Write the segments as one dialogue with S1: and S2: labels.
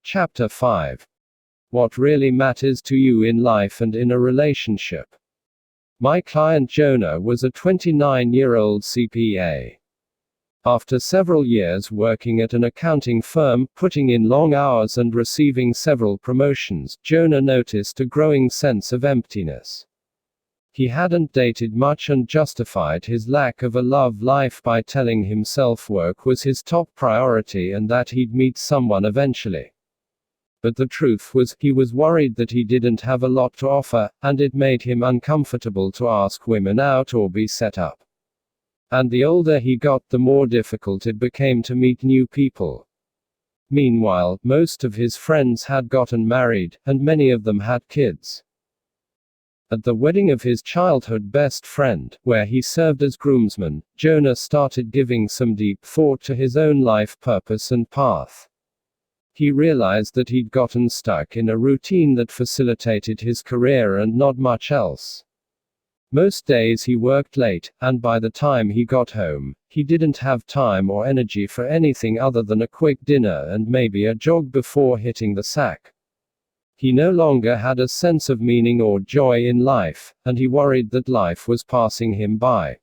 S1: Chapter 5. What really matters to you in life and in a relationship. My client Jonah was a 29-year-old CPA. After several years working at an accounting firm, putting in long hours and receiving several promotions, Jonah noticed a growing sense of emptiness. He hadn't dated much and justified his lack of a love life by telling himself work was his top priority and that he'd meet someone eventually. But the truth was, he was worried that he didn't have a lot to offer, and it made him uncomfortable to ask women out or be set up. And the older he got, the more difficult it became to meet new people. Meanwhile, most of his friends had gotten married, and many of them had kids. At the wedding of his childhood best friend, where he served as groomsman, Jonah started giving some deep thought to his own life purpose and path. He realized that he'd gotten stuck in a routine that facilitated his career and not much else. Most days he worked late, and by the time he got home, he didn't have time or energy for anything other than a quick dinner and maybe a jog before hitting the sack. He no longer had a sense of meaning or joy in life, and he worried that life was passing him by.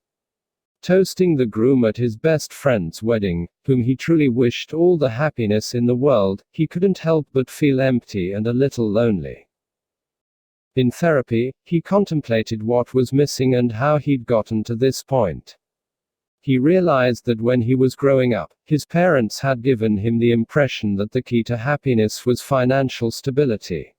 S1: Toasting the groom at his best friend's wedding, whom he truly wished all the happiness in the world, he couldn't help but feel empty and a little lonely. In therapy, he contemplated what was missing and how he'd gotten to this point. He realized that when he was growing up, his parents had given him the impression that the key to happiness was financial stability.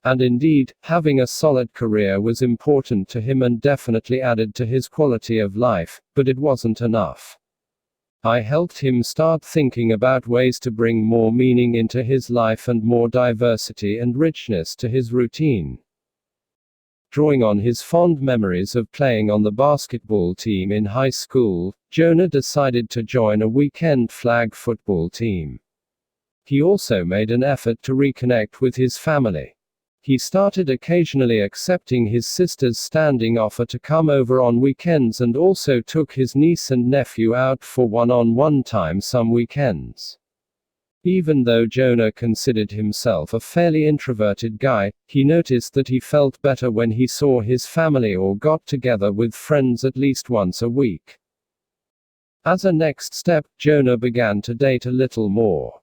S1: And indeed, having a solid career was important to him and definitely added to his quality of life, but it wasn't enough. I helped him start thinking about ways to bring more meaning into his life and more diversity and richness to his routine. Drawing on his fond memories of playing on the basketball team in high school, Jonah decided to join a weekend flag football team. He also made an effort to reconnect with his family. He started occasionally accepting his sister's standing offer to come over on weekends and also took his niece and nephew out for one-on-one time some weekends. Even though Jonah considered himself a fairly introverted guy, he noticed that he felt better when he saw his family or got together with friends at least once a week. As a next step, Jonah began to date a little more.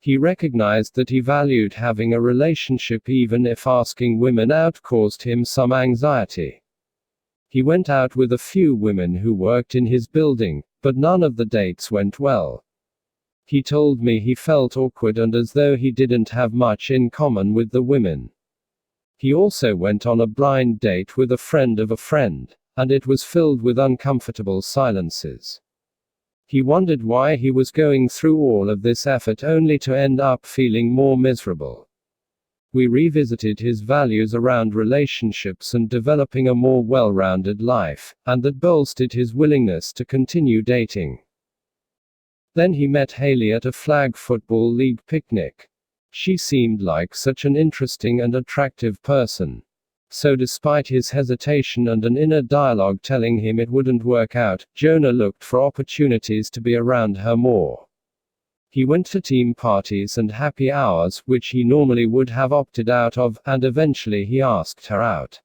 S1: He recognized that he valued having a relationship even if asking women out caused him some anxiety. He went out with a few women who worked in his building, but none of the dates went well. He told me he felt awkward and as though he didn't have much in common with the women. He also went on a blind date with a friend of a friend, and it was filled with uncomfortable silences. He wondered why he was going through all of this effort only to end up feeling more miserable. We revisited his values around relationships and developing a more well-rounded life, and that bolstered his willingness to continue dating. Then he met Haley at a flag football league picnic. She seemed like such an interesting and attractive person. So despite his hesitation and an inner dialogue telling him it wouldn't work out, Jonah looked for opportunities to be around her more. He went to team parties and happy hours, which he normally would have opted out of, and eventually he asked her out.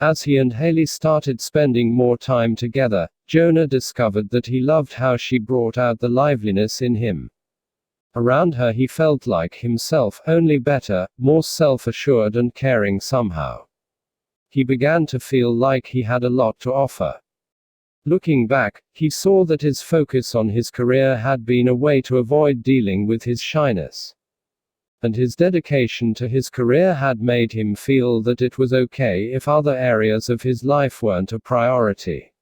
S1: As he and Haley started spending more time together, Jonah discovered that he loved how she brought out the liveliness in him. Around her he felt like himself, only better, more self-assured and caring somehow. He began to feel like he had a lot to offer. Looking back, he saw that his focus on his career had been a way to avoid dealing with his shyness. And his dedication to his career had made him feel that it was okay if other areas of his life weren't a priority.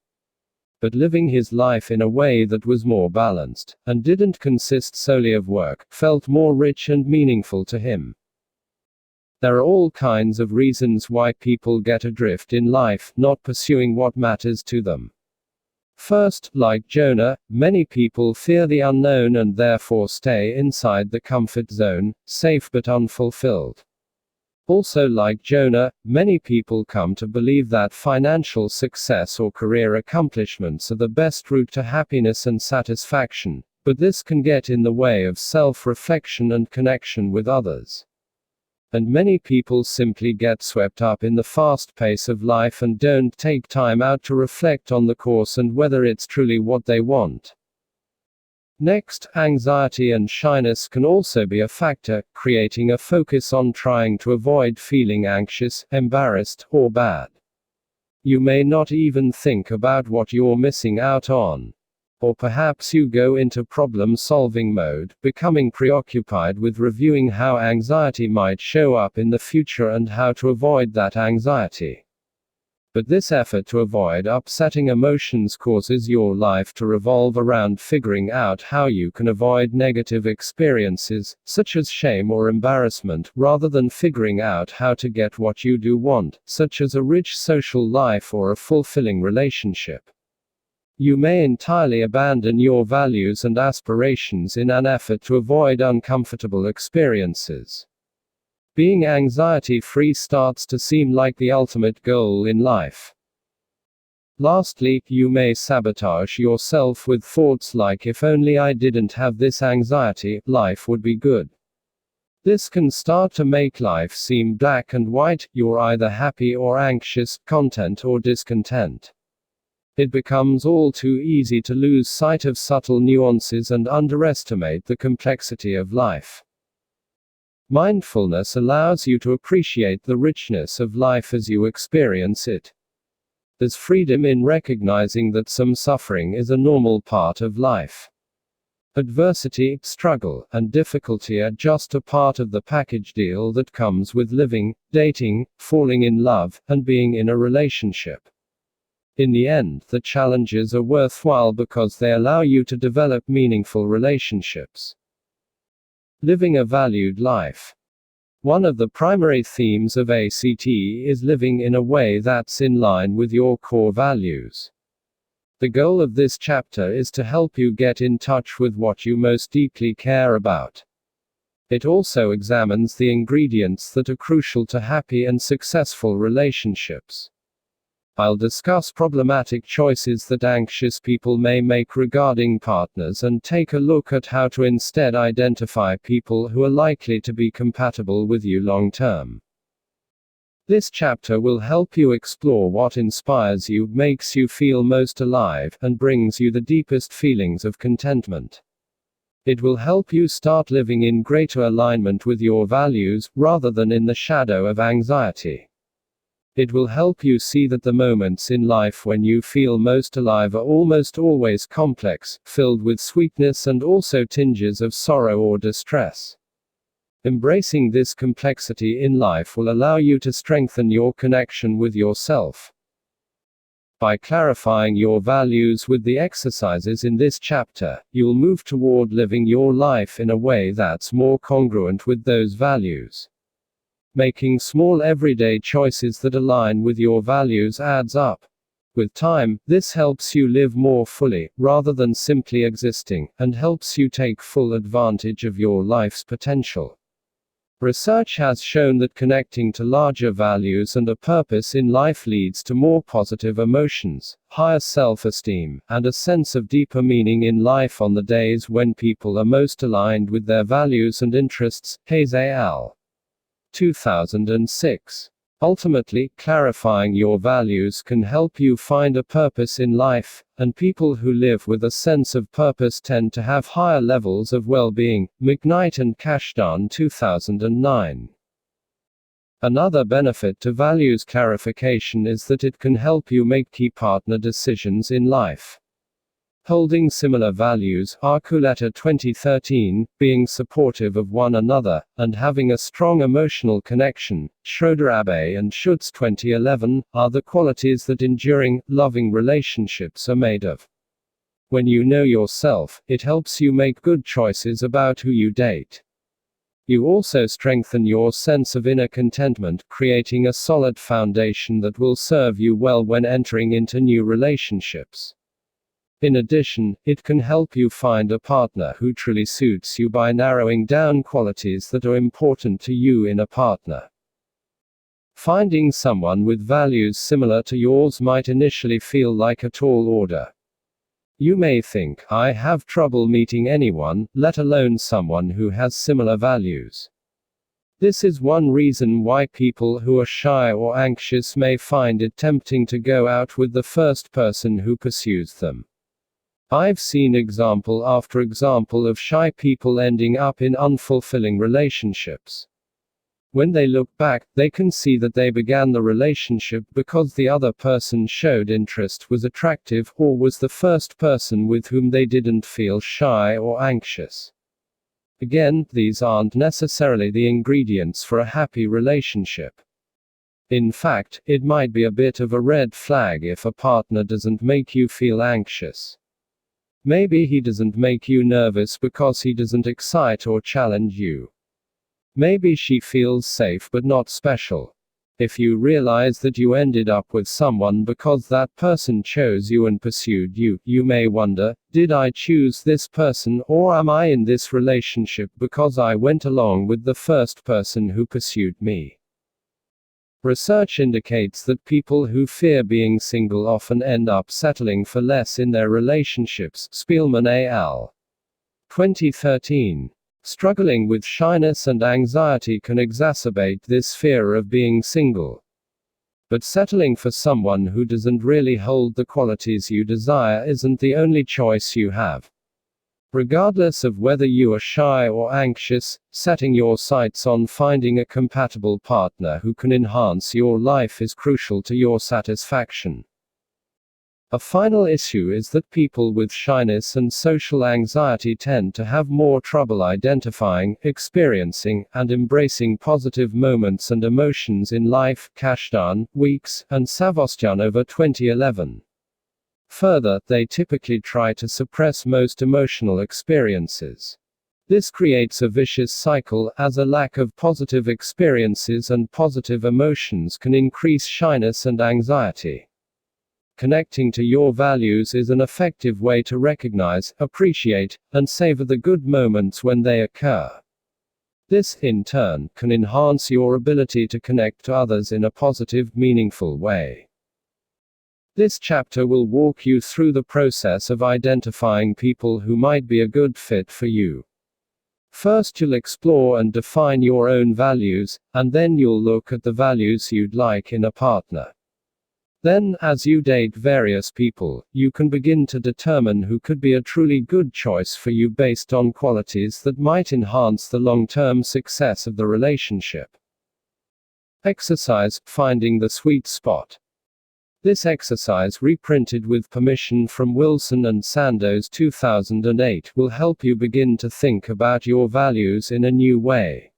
S1: But living his life in a way that was more balanced, and didn't consist solely of work, felt more rich and meaningful to him. There are all kinds of reasons why people get adrift in life, not pursuing what matters to them. First, like Jonah, many people fear the unknown and therefore stay inside the comfort zone, safe but unfulfilled. Also, like Jonah, many people come to believe that financial success or career accomplishments are the best route to happiness and satisfaction, But this can get in the way of self-reflection and connection with others. And many people simply get swept up in the fast pace of life and don't take time out to reflect on the course and whether it's truly what they want. Next, anxiety and shyness can also be a factor, creating a focus on trying to avoid feeling anxious, embarrassed, or bad. You may not even think about what you're missing out on. Or perhaps you go into problem-solving mode, becoming preoccupied with reviewing how anxiety might show up in the future and how to avoid that anxiety. But this effort to avoid upsetting emotions causes your life to revolve around figuring out how you can avoid negative experiences, such as shame or embarrassment, rather than figuring out how to get what you do want, such as a rich social life or a fulfilling relationship. You may entirely abandon your values and aspirations in an effort to avoid uncomfortable experiences. Being anxiety-free starts to seem like the ultimate goal in life. Lastly, you may sabotage yourself with thoughts like, if only I didn't have this anxiety, life would be good. This can start to make life seem black and white, you're either happy or anxious, content or discontent. It becomes all too easy to lose sight of subtle nuances and underestimate the complexity of life. Mindfulness allows you to appreciate the richness of life as you experience it. There's freedom in recognizing that some suffering is a normal part of life. Adversity, struggle, and difficulty are just a part of the package deal that comes with living, dating, falling in love, and being in a relationship. In the end, the challenges are worthwhile because they allow you to develop meaningful relationships. Living a valued life. One of the primary themes of ACT is living in a way that's in line with your core values. The goal of this chapter is to help you get in touch with what you most deeply care about. It also examines the ingredients that are crucial to happy and successful relationships. I'll discuss problematic choices that anxious people may make regarding partners and take a look at how to instead identify people who are likely to be compatible with you long term. This chapter will help you explore what inspires you, makes you feel most alive, and brings you the deepest feelings of contentment. It will help you start living in greater alignment with your values, rather than in the shadow of anxiety. It will help you see that the moments in life when you feel most alive are almost always complex, filled with sweetness and also tinges of sorrow or distress. Embracing this complexity in life will allow you to strengthen your connection with yourself. By clarifying your values with the exercises in this chapter, you'll move toward living your life in a way that's more congruent with those values. Making small everyday choices that align with your values adds up. With time, this helps you live more fully, rather than simply existing, and helps you take full advantage of your life's potential. Research has shown that connecting to larger values and a purpose in life leads to more positive emotions, higher self-esteem, and a sense of deeper meaning in life on the days when people are most aligned with their values and interests. Hayes al. 2006. Ultimately, clarifying your values can help you find a purpose in life, and people who live with a sense of purpose tend to have higher levels of well-being. McKnight and Kashdan 2009. Another benefit to values clarification is that it can help you make key partner decisions in life. Holding similar values, Archuleta 2013, being supportive of one another, and having a strong emotional connection, Schroeder Abe and Schutz 2011, are the qualities that enduring, loving relationships are made of. When you know yourself, it helps you make good choices about who you date. You also strengthen your sense of inner contentment, creating a solid foundation that will serve you well when entering into new relationships. In addition, it can help you find a partner who truly suits you by narrowing down qualities that are important to you in a partner. Finding someone with values similar to yours might initially feel like a tall order. You may think, I have trouble meeting anyone, let alone someone who has similar values. This is one reason why people who are shy or anxious may find it tempting to go out with the first person who pursues them. I've seen example after example of shy people ending up in unfulfilling relationships. When they look back, they can see that they began the relationship because the other person showed interest, was attractive, or was the first person with whom they didn't feel shy or anxious. Again, these aren't necessarily the ingredients for a happy relationship. In fact, it might be a bit of a red flag if a partner doesn't make you feel anxious. Maybe he doesn't make you nervous because he doesn't excite or challenge you. Maybe she feels safe but not special. If you realize that you ended up with someone because that person chose you and pursued you, you may wonder, did I choose this person, or am I in this relationship because I went along with the first person who pursued me? Research indicates that people who fear being single often end up settling for less in their relationships. Spielman et al. 2013. Struggling with shyness and anxiety can exacerbate this fear of being single. But settling for someone who doesn't really hold the qualities you desire isn't the only choice you have. Regardless of whether you are shy or anxious, setting your sights on finding a compatible partner who can enhance your life is crucial to your satisfaction. A final issue is that people with shyness and social anxiety tend to have more trouble identifying, experiencing, and embracing positive moments and emotions in life. Kashdan, Weeks, and Savostyan over 2011. Further, they typically try to suppress most emotional experiences. This creates a vicious cycle, as a lack of positive experiences and positive emotions can increase shyness and anxiety. Connecting to your values is an effective way to recognize, appreciate, and savor the good moments when they occur. This, in turn, can enhance your ability to connect to others in a positive, meaningful way. This chapter will walk you through the process of identifying people who might be a good fit for you. First, you'll explore and define your own values, and then you'll look at the values you'd like in a partner. Then, as you date various people, you can begin to determine who could be a truly good choice for you based on qualities that might enhance the long-term success of the relationship. Exercise: Finding the Sweet Spot. This exercise, reprinted with permission from Wilson and Sandoz 2008, will help you begin to think about your values in a new way.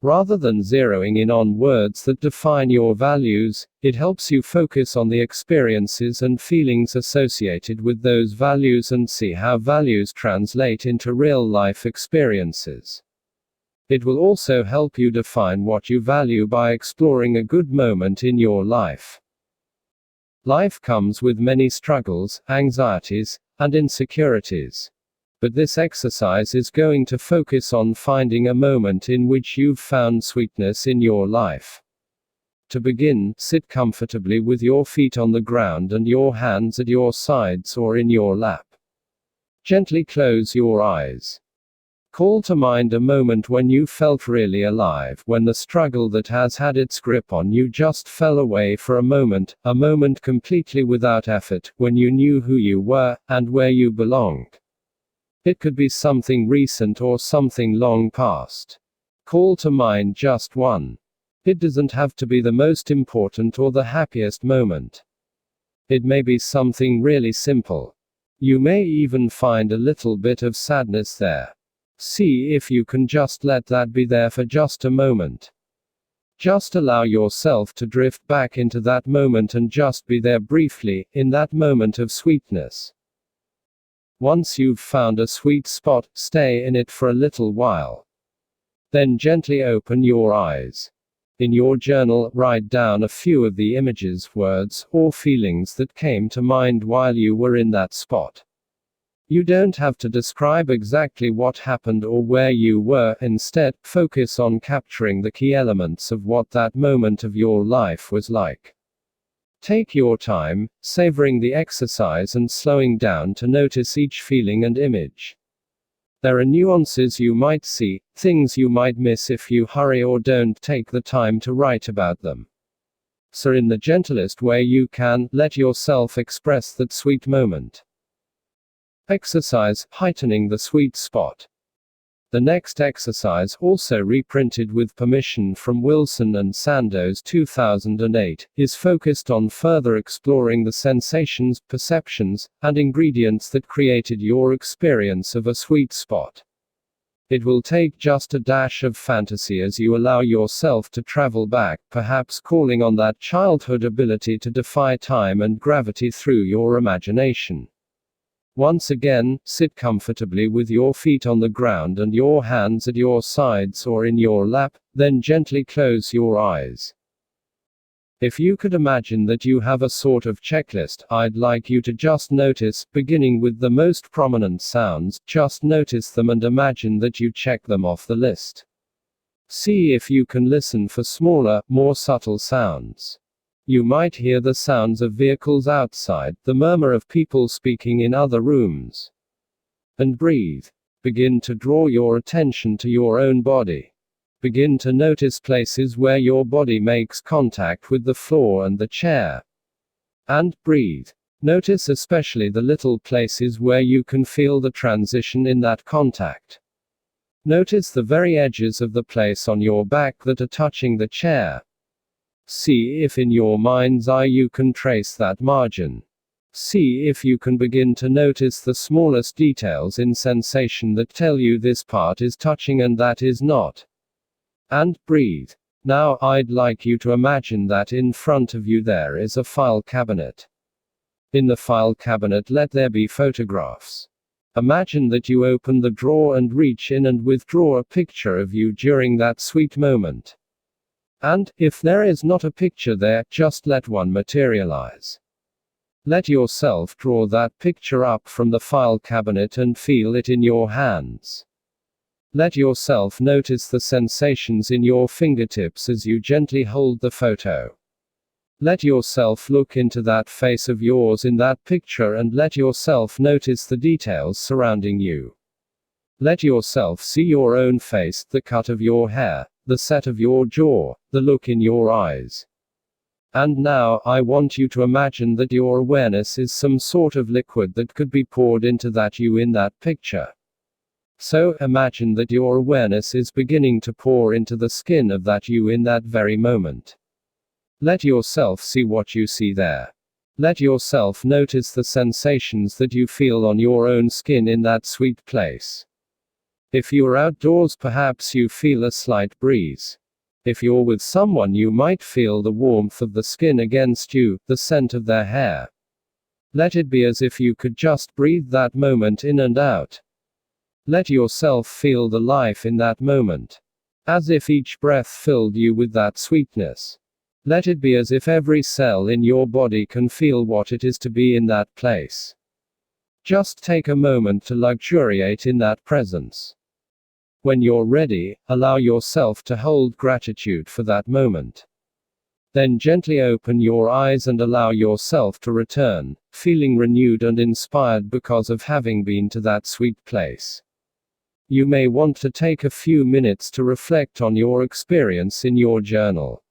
S1: Rather than zeroing in on words that define your values, it helps you focus on the experiences and feelings associated with those values and see how values translate into real-life experiences. It will also help you define what you value by exploring a good moment in your life. Life comes with many struggles, anxieties, and insecurities. But this exercise is going to focus on finding a moment in which you've found sweetness in your life. To begin, sit comfortably with your feet on the ground and your hands at your sides or in your lap. Gently close your eyes. Call to mind a moment when you felt really alive, when the struggle that has had its grip on you just fell away for a moment completely without effort, when you knew who you were, and where you belonged. It could be something recent or something long past. Call to mind just one. It doesn't have to be the most important or the happiest moment. It may be something really simple. You may even find a little bit of sadness there. See if you can just let that be there for just a moment. Just allow yourself to drift back into that moment and just be there briefly, in that moment of sweetness. Once you've found a sweet spot, stay in it for a little while. Then gently open your eyes. In your journal, write down a few of the images, words, or feelings that came to mind while you were in that spot. You don't have to describe exactly what happened or where you were, instead, focus on capturing the key elements of what that moment of your life was like. Take your time, savoring the exercise and slowing down to notice each feeling and image. There are nuances you might see, things you might miss if you hurry or don't take the time to write about them. So, in the gentlest way you can, let yourself express that sweet moment. Exercise, heightening the sweet spot. The next exercise, also reprinted with permission from Wilson and Sandoz 2008, is focused on further exploring the sensations, perceptions, and ingredients that created your experience of a sweet spot. It will take just a dash of fantasy as you allow yourself to travel back, perhaps calling on that childhood ability to defy time and gravity through your imagination. Once again, sit comfortably with your feet on the ground and your hands at your sides or in your lap, then gently close your eyes. If you could imagine that you have a sort of checklist, I'd like you to just notice, beginning with the most prominent sounds, just notice them and imagine that you check them off the list. See if you can listen for smaller, more subtle sounds. You might hear the sounds of vehicles outside, the murmur of people speaking in other rooms. And breathe. Begin to draw your attention to your own body. Begin to notice places where your body makes contact with the floor and the chair. And breathe. Notice especially the little places where you can feel the transition in that contact. Notice the very edges of the place on your back that are touching the chair. See if in your mind's eye you can trace that margin. See if you can begin to notice the smallest details in sensation that tell you this part is touching and that is not. And breathe. Now, I'd like you to imagine that in front of you there is a file cabinet. In the file cabinet let there be photographs. Imagine that you open the drawer and reach in and withdraw a picture of you during that sweet moment. And, if there is not a picture there, just let one materialize. Let yourself draw that picture up from the file cabinet and feel it in your hands. Let yourself notice the sensations in your fingertips as you gently hold the photo. Let yourself look into that face of yours in that picture and let yourself notice the details surrounding you. Let yourself see your own face, the cut of your hair, the set of your jaw, the look in your eyes. And now, I want you to imagine that your awareness is some sort of liquid that could be poured into that you in that picture. So, imagine that your awareness is beginning to pour into the skin of that you in that very moment. Let yourself see what you see there. Let yourself notice the sensations that you feel on your own skin in that sweet place. If you're outdoors, perhaps you feel a slight breeze. If you're with someone, you might feel the warmth of the skin against you, the scent of their hair. Let it be as if you could just breathe that moment in and out. Let yourself feel the life in that moment. As if each breath filled you with that sweetness. Let it be as if every cell in your body can feel what it is to be in that place. Just take a moment to luxuriate in that presence. When you're ready, allow yourself to hold gratitude for that moment. Then gently open your eyes and allow yourself to return, feeling renewed and inspired because of having been to that sweet place. You may want to take a few minutes to reflect on your experience in your journal.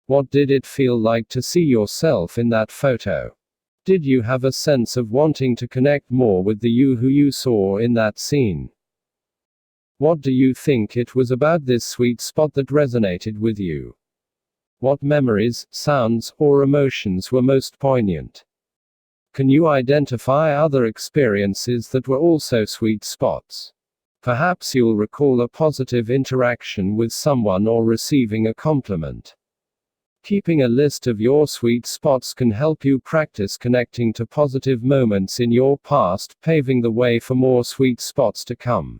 S1: What did it feel like to see yourself in that photo? Did you have a sense of wanting to connect more with the you who you saw in that scene? What do you think it was about this sweet spot that resonated with you? What memories, sounds, or emotions were most poignant? Can you identify other experiences that were also sweet spots? Perhaps you'll recall a positive interaction with someone or receiving a compliment. Keeping a list of your sweet spots can help you practice connecting to positive moments in your past, paving the way for more sweet spots to come.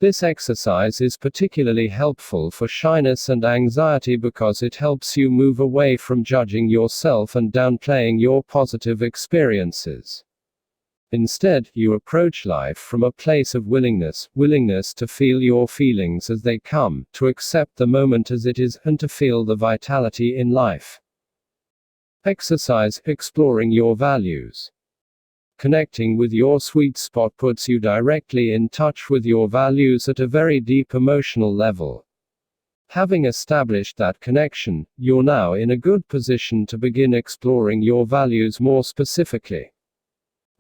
S1: This exercise is particularly helpful for shyness and anxiety because it helps you move away from judging yourself and downplaying your positive experiences. Instead, you approach life from a place of willingness to feel your feelings as they come, to accept the moment as it is, and to feel the vitality in life. Exercise, exploring your values. Connecting with your sweet spot puts you directly in touch with your values at a very deep emotional level. Having established that connection, you're now in a good position to begin exploring your values more specifically.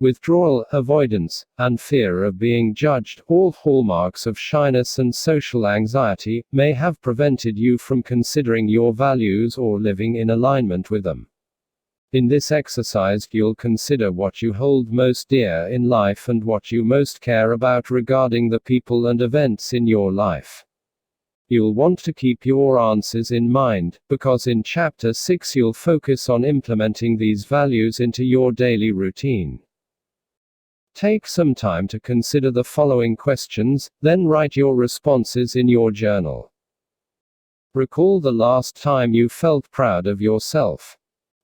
S1: Withdrawal, avoidance, and fear of being judged, all hallmarks of shyness and social anxiety, may have prevented you from considering your values or living in alignment with them. In this exercise, you'll consider what you hold most dear in life and what you most care about regarding the people and events in your life. You'll want to keep your answers in mind, because in Chapter 6 you'll focus on implementing these values into your daily routine. Take some time to consider the following questions, then write your responses in your journal. Recall the last time you felt proud of yourself.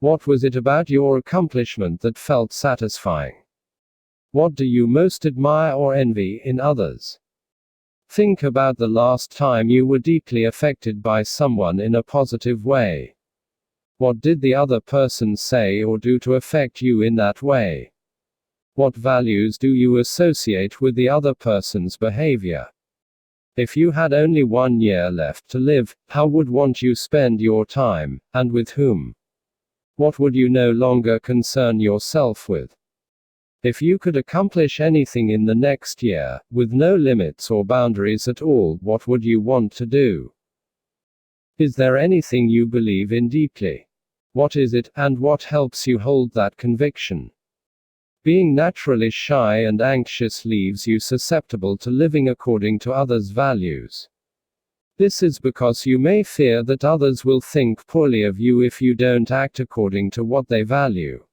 S1: What was it about your accomplishment that felt satisfying? What do you most admire or envy in others? Think about the last time you were deeply affected by someone in a positive way. What did the other person say or do to affect you in that way? What values do you associate with the other person's behavior? If you had only 1 year left to live, how would you spend your time, and with whom? What would you no longer concern yourself with? If you could accomplish anything in the next year, with no limits or boundaries at all, what would you want to do? Is there anything you believe in deeply? What is it, and what helps you hold that conviction? Being naturally shy and anxious leaves you susceptible to living according to others' values. This is because you may fear that others will think poorly of you if you don't act according to what they value.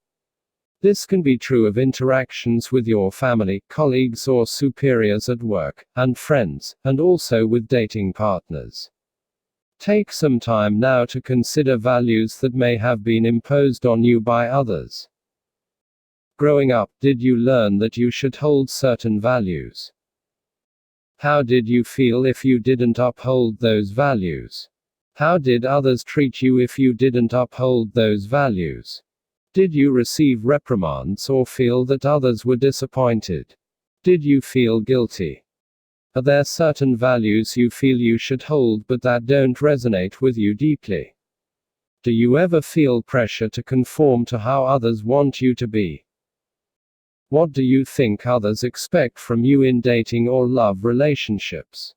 S1: This can be true of interactions with your family, colleagues or superiors at work, and friends, and also with dating partners. Take some time now to consider values that may have been imposed on you by others. Growing up, did you learn that you should hold certain values? How did you feel if you didn't uphold those values? How did others treat you if you didn't uphold those values? Did you receive reprimands or feel that others were disappointed? Did you feel guilty? Are there certain values you feel you should hold but that don't resonate with you deeply? Do you ever feel pressure to conform to how others want you to be? What do you think others expect from you in dating or love relationships?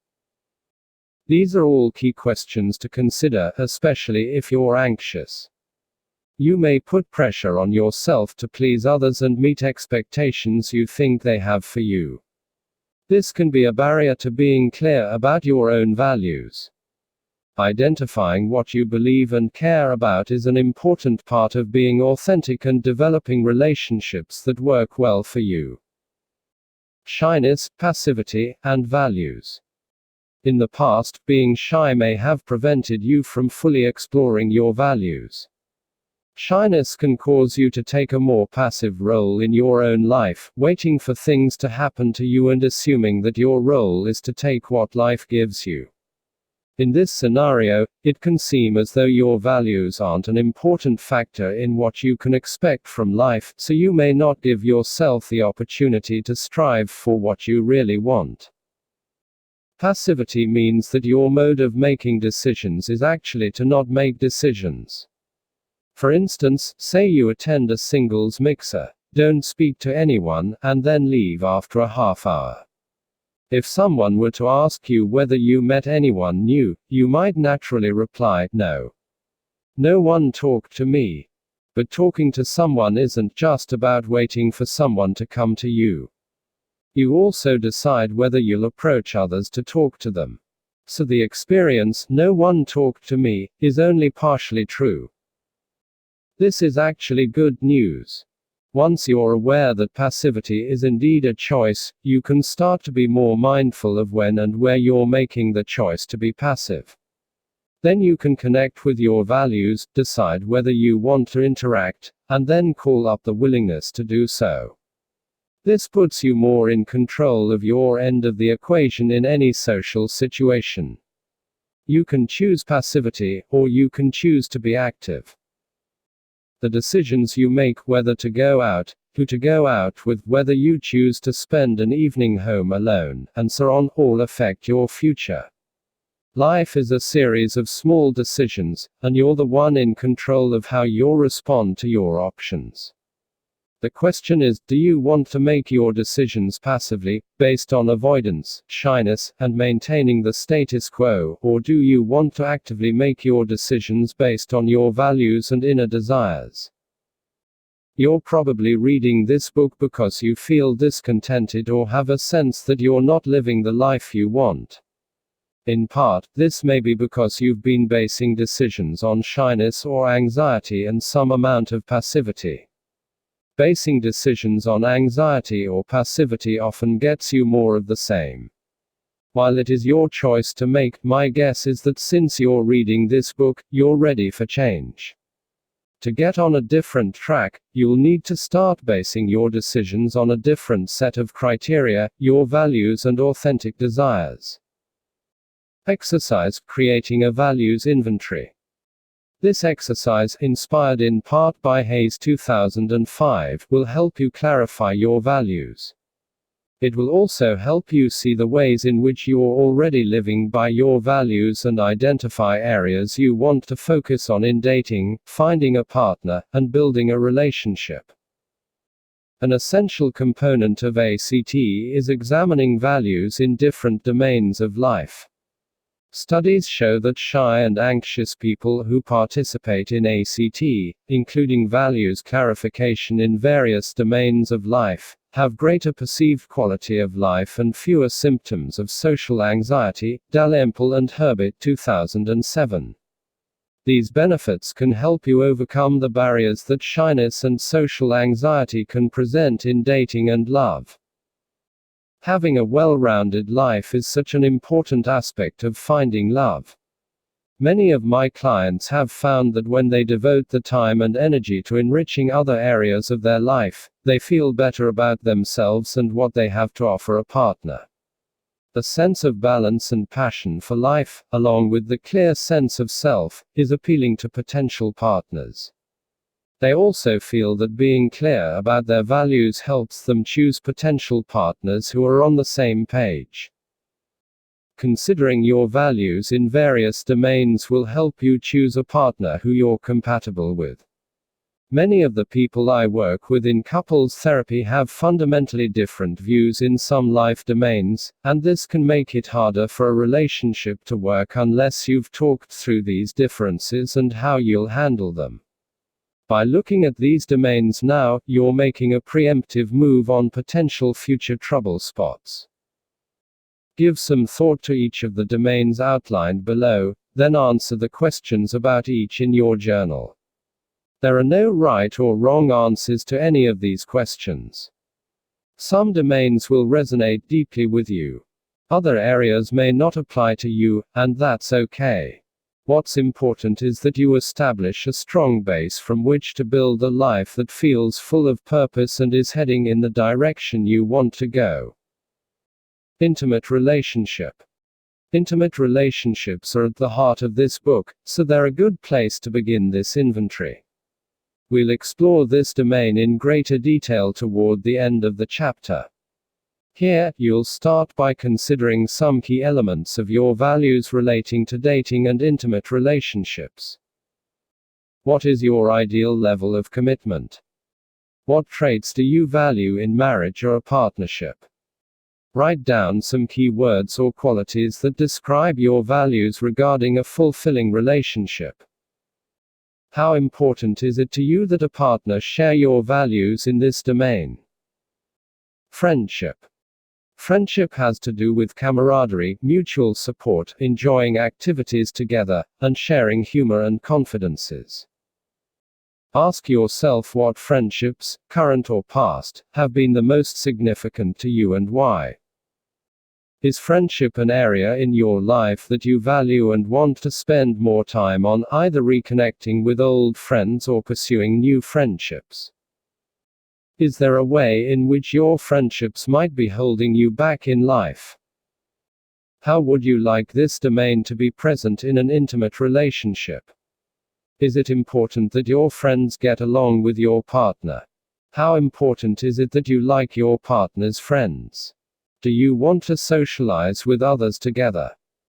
S1: These are all key questions to consider, especially if you're anxious. You may put pressure on yourself to please others and meet expectations you think they have for you. This can be a barrier to being clear about your own values. Identifying what you believe and care about is an important part of being authentic and developing relationships that work well for you. Shyness, passivity, and values. In the past, being shy may have prevented you from fully exploring your values. Shyness can cause you to take a more passive role in your own life, waiting for things to happen to you and assuming that your role is to take what life gives you. In this scenario, it can seem as though your values aren't an important factor in what you can expect from life, so you may not give yourself the opportunity to strive for what you really want. Passivity means that your mode of making decisions is actually to not make decisions. For instance, say you attend a singles mixer, don't speak to anyone, and then leave after a half hour. If someone were to ask you whether you met anyone new, you might naturally reply, no. No one talked to me. But talking to someone isn't just about waiting for someone to come to you. You also decide whether you'll approach others to talk to them. So the experience, no one talked to me, is only partially true. This is actually good news. Once you're aware that passivity is indeed a choice, you can start to be more mindful of when and where you're making the choice to be passive. Then you can connect with your values, decide whether you want to interact, and then call up the willingness to do so. This puts you more in control of your end of the equation in any social situation. You can choose passivity, or you can choose to be active. The decisions you make, whether to go out, who to go out with, whether you choose to spend an evening home alone, and so on, all affect your future. Life is a series of small decisions, and you're the one in control of how you'll respond to your options. The question is, do you want to make your decisions passively, based on avoidance, shyness, and maintaining the status quo, or do you want to actively make your decisions based on your values and inner desires? You're probably reading this book because you feel discontented or have a sense that you're not living the life you want. In part, this may be because you've been basing decisions on shyness or anxiety and some amount of passivity. Basing decisions on anxiety or passivity often gets you more of the same. While it is your choice to make, my guess is that since you're reading this book, you're ready for change. To get on a different track, you'll need to start basing your decisions on a different set of criteria, your values and authentic desires. Exercise: creating a values inventory. This exercise, inspired in part by Hayes 2005, will help you clarify your values. It will also help you see the ways in which you're already living by your values and identify areas you want to focus on in dating, finding a partner, and building a relationship. An essential component of ACT is examining values in different domains of life. Studies show that shy and anxious people who participate in ACT, including values clarification in various domains of life, have greater perceived quality of life and fewer symptoms of social anxiety. Dalrymple and Herbert 2007. These benefits can help you overcome the barriers that shyness and social anxiety can present in dating and love. Having a well-rounded life is such an important aspect of finding love. Many of my clients have found that when they devote the time and energy to enriching other areas of their life, they feel better about themselves and what they have to offer a partner. The sense of balance and passion for life, along with the clear sense of self, is appealing to potential partners. They also feel that being clear about their values helps them choose potential partners who are on the same page. Considering your values in various domains will help you choose a partner who you're compatible with. Many of the people I work with in couples therapy have fundamentally different views in some life domains, and this can make it harder for a relationship to work unless you've talked through these differences and how you'll handle them. By looking at these domains now, you're making a preemptive move on potential future trouble spots. Give some thought to each of the domains outlined below, then answer the questions about each in your journal. There are no right or wrong answers to any of these questions. Some domains will resonate deeply with you. Other areas may not apply to you, and that's okay. What's important is that you establish a strong base from which to build a life that feels full of purpose and is heading in the direction you want to go. Intimate relationship. Intimate relationships are at the heart of this book, so they're a good place to begin this inventory. We'll explore this domain in greater detail toward the end of the chapter. Here, you'll start by considering some key elements of your values relating to dating and intimate relationships. What is your ideal level of commitment? What traits do you value in marriage or a partnership? Write down some key words or qualities that describe your values regarding a fulfilling relationship. How important is it to you that a partner share your values in this domain? Friendship. Friendship has to do with camaraderie, mutual support, enjoying activities together, and sharing humor and confidences. Ask yourself what friendships, current or past, have been the most significant to you and why. Is friendship an area in your life that you value and want to spend more time on, either reconnecting with old friends or pursuing new friendships? Is there a way in which your friendships might be holding you back in life? How would you like this domain to be present in an intimate relationship? Is it important that your friends get along with your partner? How important is it that you like your partner's friends? Do you want to socialize with others together?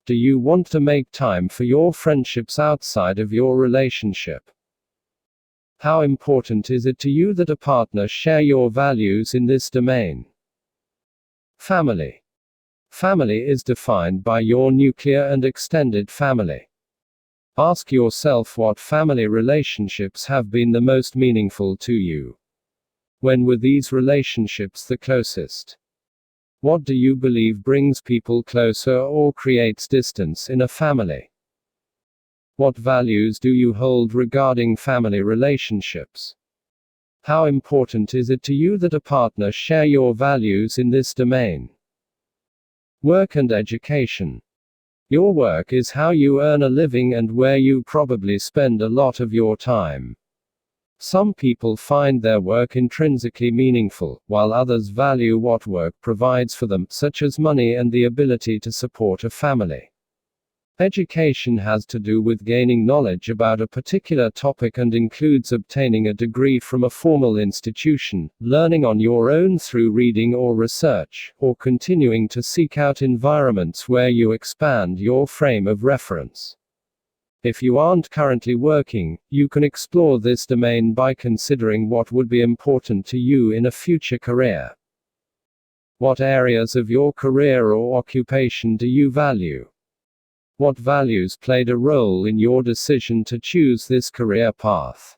S1: Do you want to make time for your friendships outside of your relationship? How important is it to you that a partner share your values in this domain? Family. Family is defined by your nuclear and extended family. Ask yourself what family relationships have been the most meaningful to you. When were these relationships the closest? What do you believe brings people closer or creates distance in a family? What values do you hold regarding family relationships? How important is it to you that a partner share your values in this domain? Work and education. Your work is how you earn a living and where you probably spend a lot of your time. Some people find their work intrinsically meaningful, while others value what work provides for them, such as money and the ability to support a family. Education has to do with gaining knowledge about a particular topic and includes obtaining a degree from a formal institution, learning on your own through reading or research, or continuing to seek out environments where you expand your frame of reference. If you aren't currently working, you can explore this domain by considering what would be important to you in a future career. What areas of your career or occupation do you value? What values played a role in your decision to choose this career path?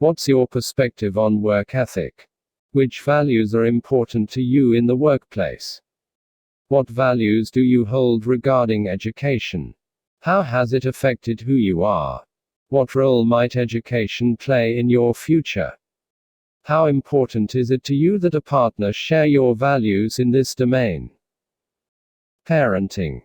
S1: What's your perspective on work ethic? Which values are important to you in the workplace? What values do you hold regarding education? How has it affected who you are? What role might education play in your future? How important is it to you that a partner share your values in this domain? Parenting.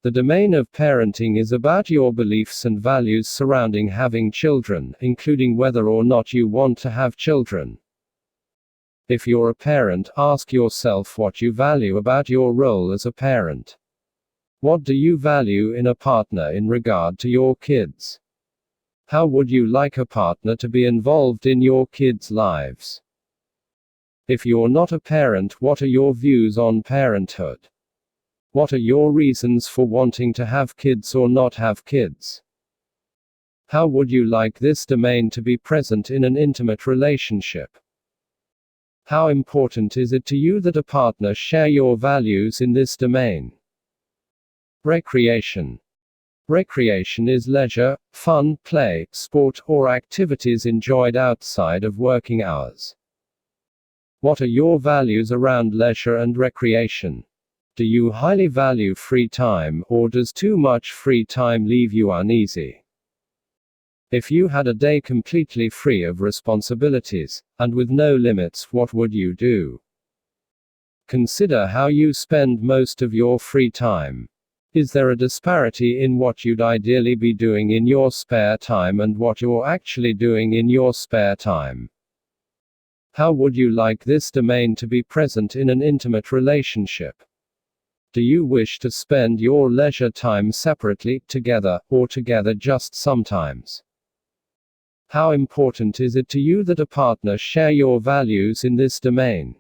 S1: The domain of parenting is about your beliefs and values surrounding having children, including whether or not you want to have children. If you're a parent, ask yourself what you value about your role as a parent. What do you value in a partner in regard to your kids? How would you like a partner to be involved in your kids' lives? If you're not a parent, what are your views on parenthood? What are your reasons for wanting to have kids or not have kids? How would you like this domain to be present in an intimate relationship? How important is it to you that a partner share your values in this domain? Recreation. Recreation is leisure, fun, play, sport, or activities enjoyed outside of working hours. What are your values around leisure and recreation? Do you highly value free time, or does too much free time leave you uneasy? If you had a day completely free of responsibilities, and with no limits, what would you do? Consider how you spend most of your free time. Is there a disparity in what you'd ideally be doing in your spare time and what you're actually doing in your spare time? How would you like this domain to be present in an intimate relationship? Do you wish to spend your leisure time separately, together, or together just sometimes? How important is it to you that a partner share your values in this domain?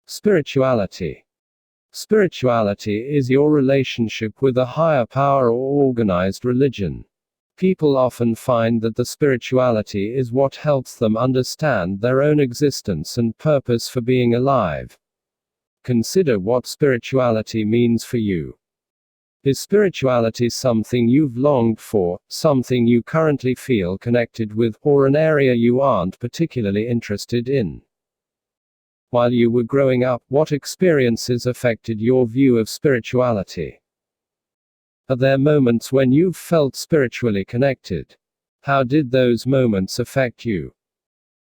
S1: Spirituality. Spirituality is your relationship with a higher power or organized religion. People often find that the spirituality is what helps them understand their own existence and purpose for being alive. Consider what spirituality means for you. Is spirituality something you've longed for, something you currently feel connected with, or an area you aren't particularly interested in? While you were growing up, what experiences affected your view of spirituality? Are there moments when you've felt spiritually connected? How did those moments affect you?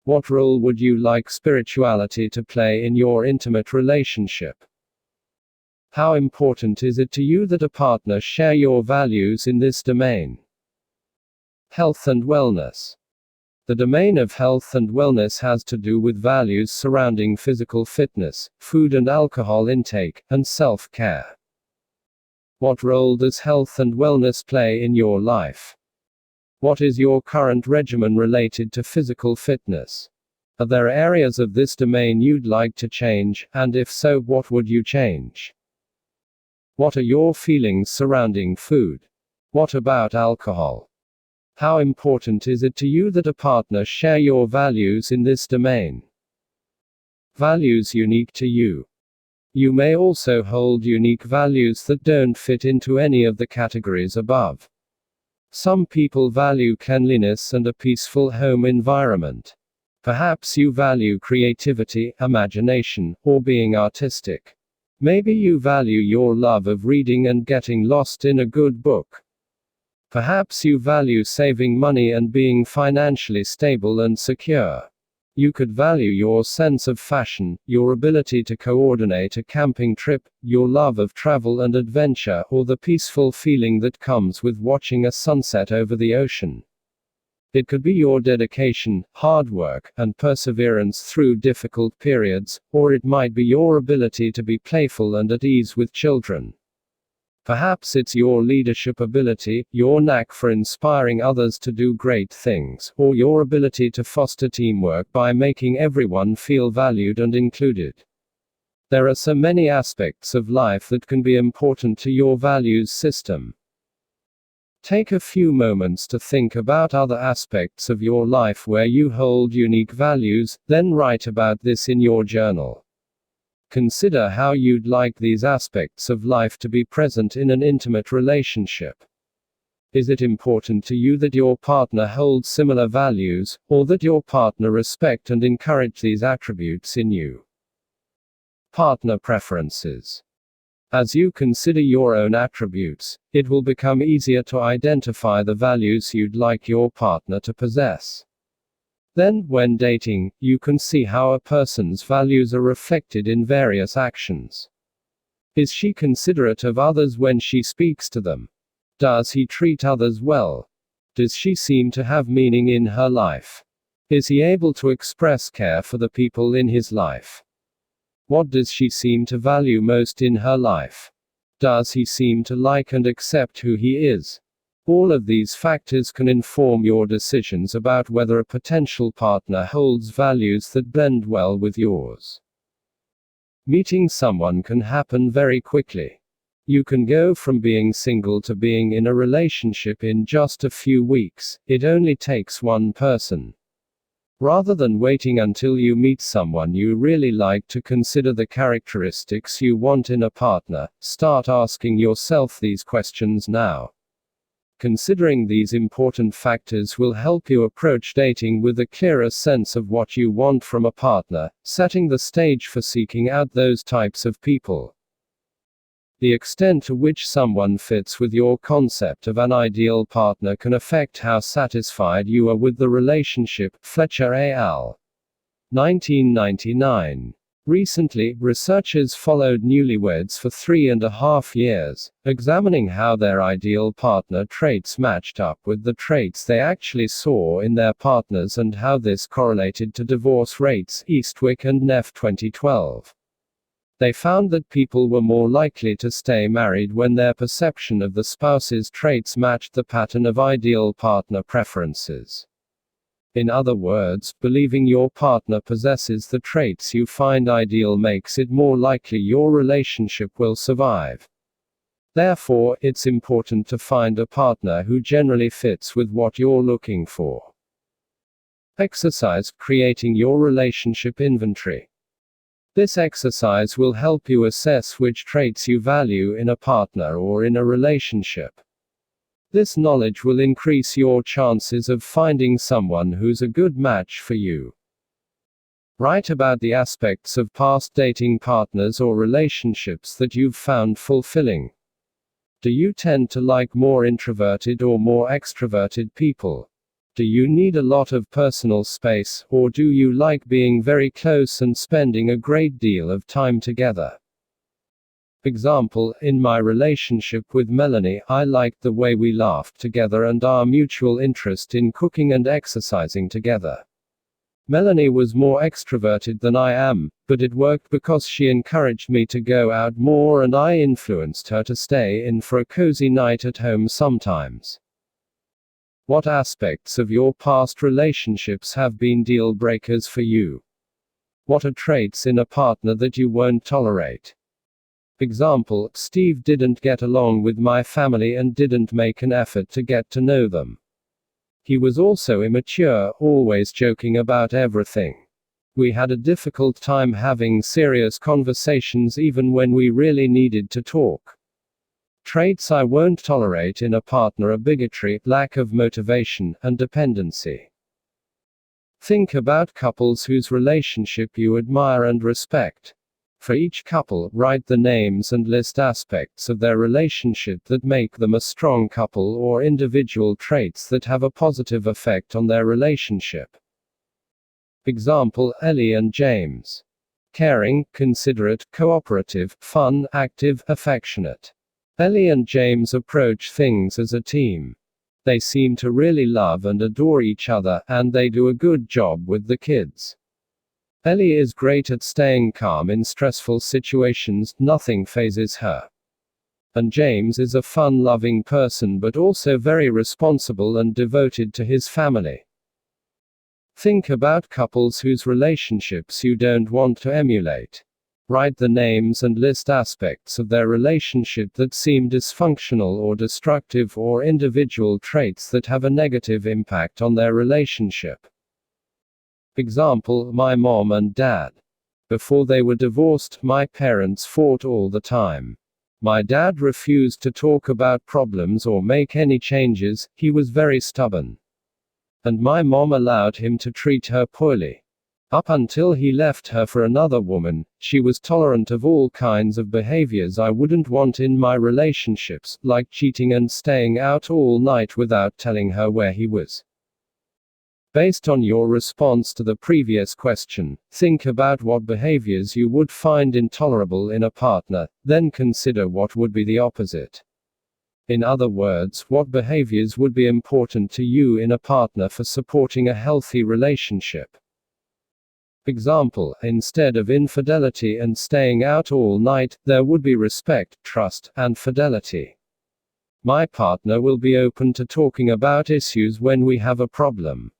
S1: What role would you like spirituality to play in your intimate relationship? How important is it to you that a partner share your values in this domain? Health and wellness. The domain of health and wellness has to do with values surrounding physical fitness, food and alcohol intake, and self-care. What role does health and wellness play in your life? What is your current regimen related to physical fitness? Are there areas of this domain you'd like to change, and if so, what would you change? What are your feelings surrounding food? What about alcohol? How important is it to you that a partner share your values in this domain? Values unique to you. You may also hold unique values that don't fit into any of the categories above. Some people value cleanliness and a peaceful home environment. Perhaps you value creativity, imagination, or being artistic. Maybe you value your love of reading and getting lost in a good book. Perhaps you value saving money and being financially stable and secure. You could value your sense of fashion, your ability to coordinate a camping trip, your love of travel and adventure, or the peaceful feeling that comes with watching a sunset over the ocean. It could be your dedication, hard work, and perseverance through difficult periods, or it might be your ability to be playful and at ease with children. Perhaps it's your leadership ability, your knack for inspiring others to do great things, or your ability to foster teamwork by making everyone feel valued and included. There are so many aspects of life that can be important to your values system. Take a few moments to think about other aspects of your life where you hold unique values, then write about this in your journal. Consider how you'd like these aspects of life to be present in an intimate relationship. Is it important to you that your partner holds similar values, or that your partner respect and encourage these attributes in you? Partner preferences. As you consider your own attributes, it will become easier to identify the values you'd like your partner to possess. Then, when dating, you can see how a person's values are reflected in various actions. Is she considerate of others when she speaks to them? Does he treat others well? Does she seem to have meaning in her life? Is he able to express care for the people in his life? What does she seem to value most in her life? Does he seem to like and accept who he is? All of these factors can inform your decisions about whether a potential partner holds values that blend well with yours. Meeting someone can happen very quickly. You can go from being single to being in a relationship in just a few weeks. It only takes one person. Rather than waiting until you meet someone you really like to consider the characteristics you want in a partner, start asking yourself these questions now. Considering these important factors will help you approach dating with a clearer sense of what you want from a partner, setting the stage for seeking out those types of people. The extent to which someone fits with your concept of an ideal partner can affect how satisfied you are with the relationship. Fletcher et al. 1999. Recently, researchers followed newlyweds for 3.5 years, examining how their ideal partner traits matched up with the traits they actually saw in their partners and how this correlated to divorce rates. Eastwick and Neff 2012. They found that people were more likely to stay married when their perception of the spouse's traits matched the pattern of ideal partner preferences. In other words, believing your partner possesses the traits you find ideal makes it more likely your relationship will survive. Therefore, it's important to find a partner who generally fits with what you're looking for. Exercise: creating your relationship inventory. This exercise will help you assess which traits you value in a partner or in a relationship. This knowledge will increase your chances of finding someone who's a good match for you. Write about the aspects of past dating partners or relationships that you've found fulfilling. Do you tend to like more introverted or more extroverted people? Do you need a lot of personal space, or do you like being very close and spending a great deal of time together? Example: in my relationship with Melanie, I liked the way we laughed together and our mutual interest in cooking and exercising together. Melanie was more extroverted than I am, but it worked because she encouraged me to go out more and I influenced her to stay in for a cozy night at home sometimes. What aspects of your past relationships have been deal breakers for you? What are traits in a partner that you won't tolerate? Example, Steve didn't get along with my family and didn't make an effort to get to know them. He was also immature, always joking about everything. We had a difficult time having serious conversations even when we really needed to talk. Traits I won't tolerate in a partner are bigotry, lack of motivation, and dependency. Think about couples whose relationship you admire and respect. For each couple, write the names and list aspects of their relationship that make them a strong couple or individual traits that have a positive effect on their relationship. Example, Ellie and James. Caring, considerate, cooperative, fun, active, affectionate. Ellie and James approach things as a team. They seem to really love and adore each other, and they do a good job with the kids. Ellie is great at staying calm in stressful situations, nothing phases her. And James is a fun-loving person but also very responsible and devoted to his family. Think about couples whose relationships you don't want to emulate. Write the names and list aspects of their relationship that seem dysfunctional or destructive or individual traits that have a negative impact on their relationship. Example, my mom and dad. Before they were divorced, my parents fought all the time. My dad refused to talk about problems or make any changes, he was very stubborn. And my mom allowed him to treat her poorly. Up until he left her for another woman, she was tolerant of all kinds of behaviors I wouldn't want in my relationships, like cheating and staying out all night without telling her where he was. Based on your response to the previous question, think about what behaviors you would find intolerable in a partner, then consider what would be the opposite. In other words, what behaviors would be important to you in a partner for supporting a healthy relationship. Example, instead of infidelity and staying out all night, there would be respect, trust, and fidelity. My partner will be open to talking about issues when we have a problem.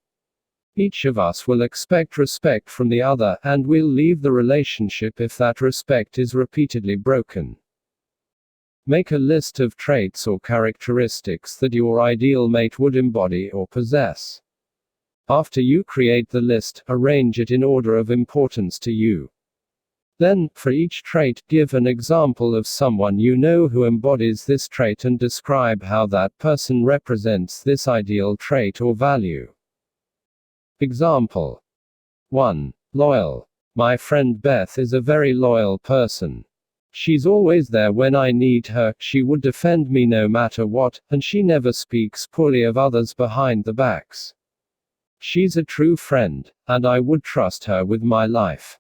S1: Each of us will expect respect from the other, and we'll leave the relationship if that respect is repeatedly broken. Make a list of traits or characteristics that your ideal mate would embody or possess. After you create the list, arrange it in order of importance to you. Then, for each trait, give an example of someone you know who embodies this trait and describe how that person represents this ideal trait or value. Example 1. Loyal. My friend Beth is a very loyal person. She's always there when I need her, she would defend me no matter what, and she never speaks poorly of others behind their backs. She's a true friend, and I would trust her with my life.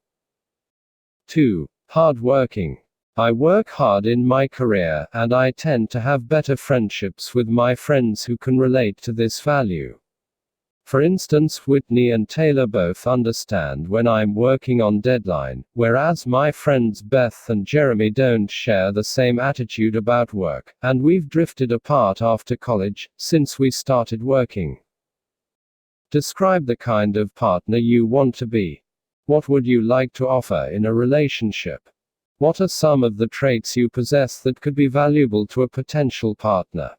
S1: 2. Hardworking. I work hard in my career, and I tend to have better friendships with my friends who can relate to this value. For instance, Whitney and Taylor both understand when I'm working on deadline, whereas my friends Beth and Jeremy don't share the same attitude about work, and we've drifted apart after college, since we started working. Describe the kind of partner you want to be. What would you like to offer in a relationship? What are some of the traits you possess that could be valuable to a potential partner?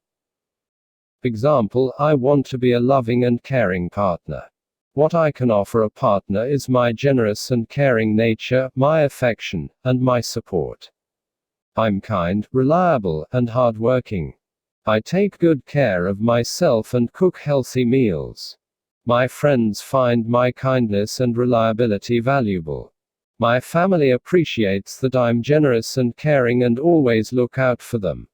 S1: Example, I want to be a loving and caring partner. What I can offer a partner is my generous and caring nature, my affection, and my support. I'm kind, reliable, and hardworking. I take good care of myself and cook healthy meals. My friends find my kindness and reliability valuable. My family appreciates that I'm generous and caring and always look out for them.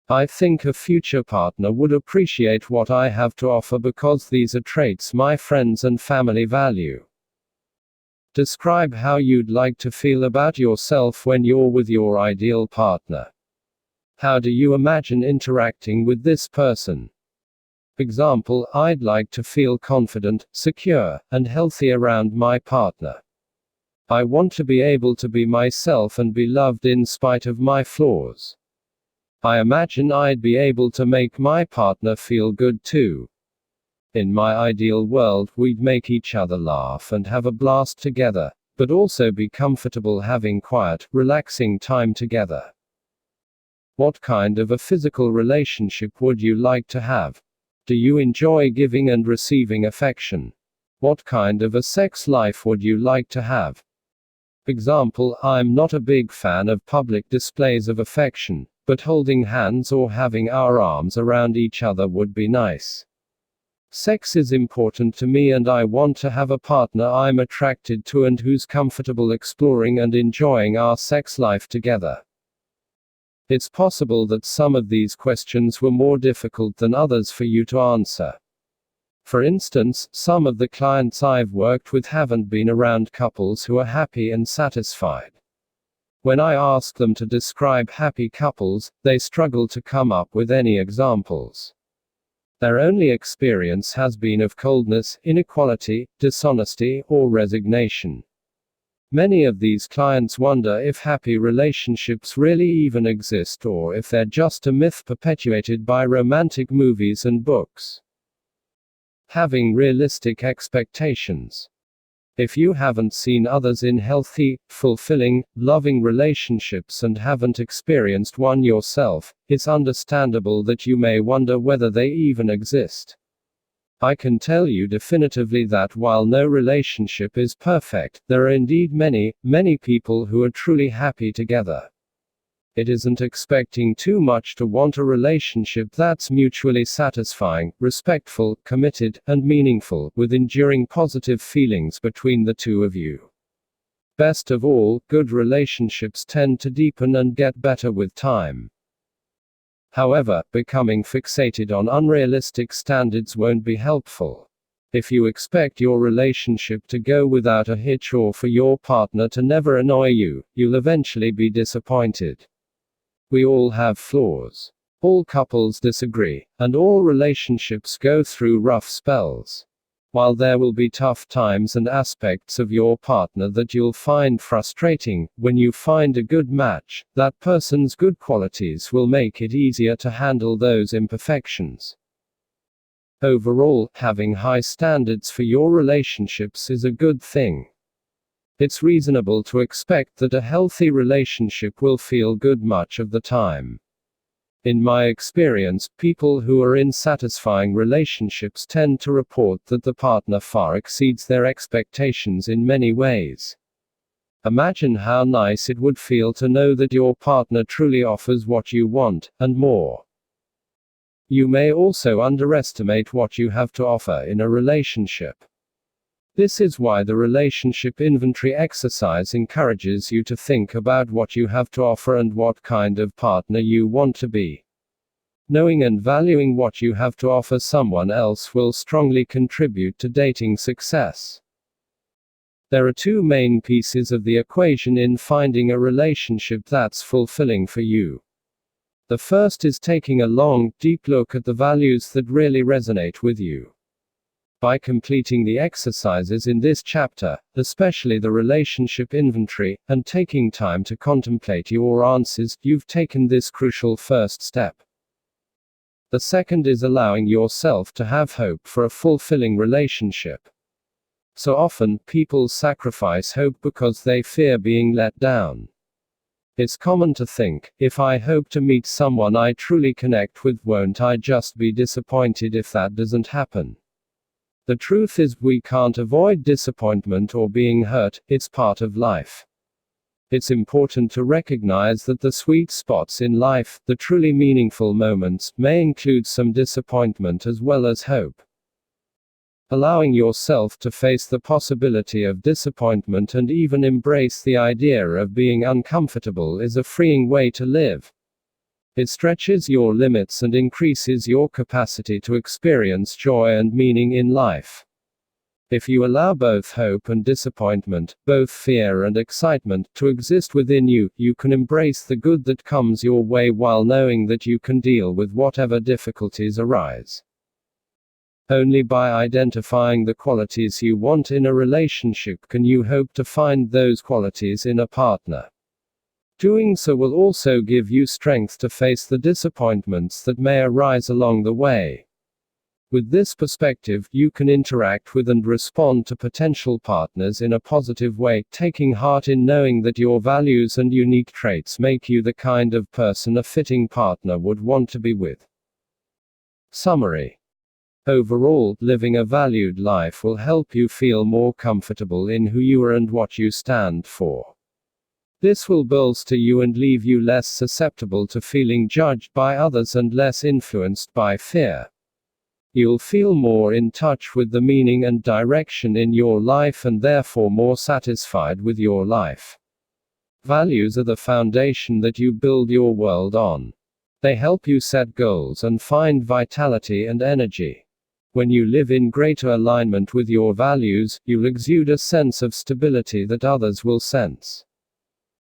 S1: I think a future partner would appreciate what I have to offer because these are traits my friends and family value. Describe how you'd like to feel about yourself when you're with your ideal partner. How do you imagine interacting with this person? Example, I'd like to feel confident, secure, and healthy around my partner. I want to be able to be myself and be loved in spite of my flaws. I imagine I'd be able to make my partner feel good too. In my ideal world, we'd make each other laugh and have a blast together, but also be comfortable having quiet, relaxing time together. What kind of a physical relationship would you like to have? Do you enjoy giving and receiving affection? What kind of a sex life would you like to have? Example, I'm not a big fan of public displays of affection, but holding hands or having our arms around each other would be nice. Sex is important to me and I want to have a partner I'm attracted to and who's comfortable exploring and enjoying our sex life together. It's possible that some of these questions were more difficult than others for you to answer. For instance, some of the clients I've worked with haven't been around couples who are happy and satisfied. When I ask them to describe happy couples, they struggle to come up with any examples. Their only experience has been of coldness, inequality, dishonesty, or resignation. Many of these clients wonder if happy relationships really even exist or if they're just a myth perpetuated by romantic movies and books. Having realistic expectations. If you haven't seen others in healthy, fulfilling, loving relationships and haven't experienced one yourself, it's understandable that you may wonder whether they even exist. I can tell you definitively that while no relationship is perfect, there are indeed many, many people who are truly happy together. It isn't expecting too much to want a relationship that's mutually satisfying, respectful, committed, and meaningful, with enduring positive feelings between the two of you. Best of all, good relationships tend to deepen and get better with time. However, becoming fixated on unrealistic standards won't be helpful. If you expect your relationship to go without a hitch or for your partner to never annoy you, you'll eventually be disappointed. We all have flaws. All couples disagree, and all relationships go through rough spells. While there will be tough times and aspects of your partner that you'll find frustrating, when you find a good match, that person's good qualities will make it easier to handle those imperfections. Overall, having high standards for your relationships is a good thing. It's reasonable to expect that a healthy relationship will feel good much of the time. In my experience, people who are in satisfying relationships tend to report that the partner far exceeds their expectations in many ways. Imagine how nice it would feel to know that your partner truly offers what you want, and more. You may also underestimate what you have to offer in a relationship. This is why the relationship inventory exercise encourages you to think about what you have to offer and what kind of partner you want to be. Knowing and valuing what you have to offer someone else will strongly contribute to dating success. There are two main pieces of the equation in finding a relationship that's fulfilling for you. The first is taking a long, deep look at the values that really resonate with you. By completing the exercises in this chapter, especially the relationship inventory, and taking time to contemplate your answers, you've taken this crucial first step. The second is allowing yourself to have hope for a fulfilling relationship. So often, people sacrifice hope because they fear being let down. It's common to think, if I hope to meet someone I truly connect with, won't I just be disappointed if that doesn't happen? The truth is, we can't avoid disappointment or being hurt, it's part of life. It's important to recognize that the sweet spots in life, the truly meaningful moments, may include some disappointment as well as hope. Allowing yourself to face the possibility of disappointment and even embrace the idea of being uncomfortable is a freeing way to live. It stretches your limits and increases your capacity to experience joy and meaning in life. If you allow both hope and disappointment, both fear and excitement, to exist within you, you can embrace the good that comes your way while knowing that you can deal with whatever difficulties arise. Only by identifying the qualities you want in a relationship can you hope to find those qualities in a partner. Doing so will also give you strength to face the disappointments that may arise along the way. With this perspective, you can interact with and respond to potential partners in a positive way, taking heart in knowing that your values and unique traits make you the kind of person a fitting partner would want to be with. Summary. Overall, living a valued life will help you feel more comfortable in who you are and what you stand for. This will bolster you and leave you less susceptible to feeling judged by others and less influenced by fear. You'll feel more in touch with the meaning and direction in your life and therefore more satisfied with your life. Values are the foundation that you build your world on. They help you set goals and find vitality and energy. When you live in greater alignment with your values, you'll exude a sense of stability that others will sense.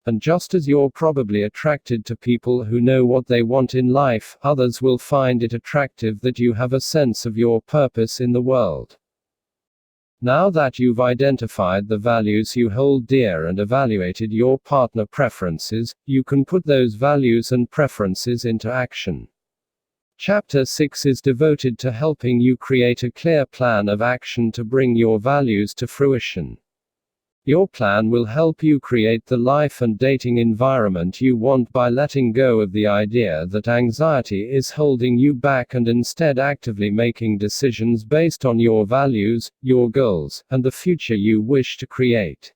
S1: And just as you're probably attracted to people who know what they want in life, others will find it attractive that you have a sense of your purpose in the world. Now that you've identified the values you hold dear and evaluated your partner preferences, you can put those values and preferences into action. Chapter 6 is devoted to helping you create a clear plan of action to bring your values to fruition. Your plan will help you create the life and dating environment you want by letting go of the idea that anxiety is holding you back and instead actively making decisions based on your values, your goals, and the future you wish to create.